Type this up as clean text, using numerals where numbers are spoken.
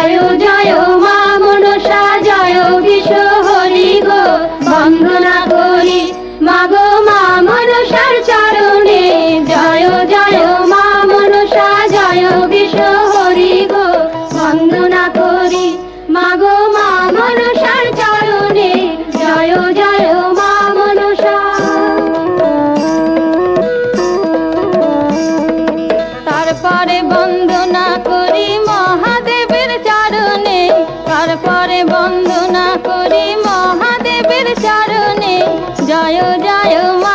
জয় জয় মা মনসা জয় বিশ্ব হরি গো বন্দনা করি মাগো মা মনসার চরণে জয় জয় মা মনসা জয় বিশ্ব হরি গো বন্দনা করি মাগো মা মনসার চরণে জয় জয় মা মনসা। তারপরে বন্দনা করি মহাদেবের চরণে, তারপরে বন্দনা করি মহাদেবের চরণে জয় জয় মা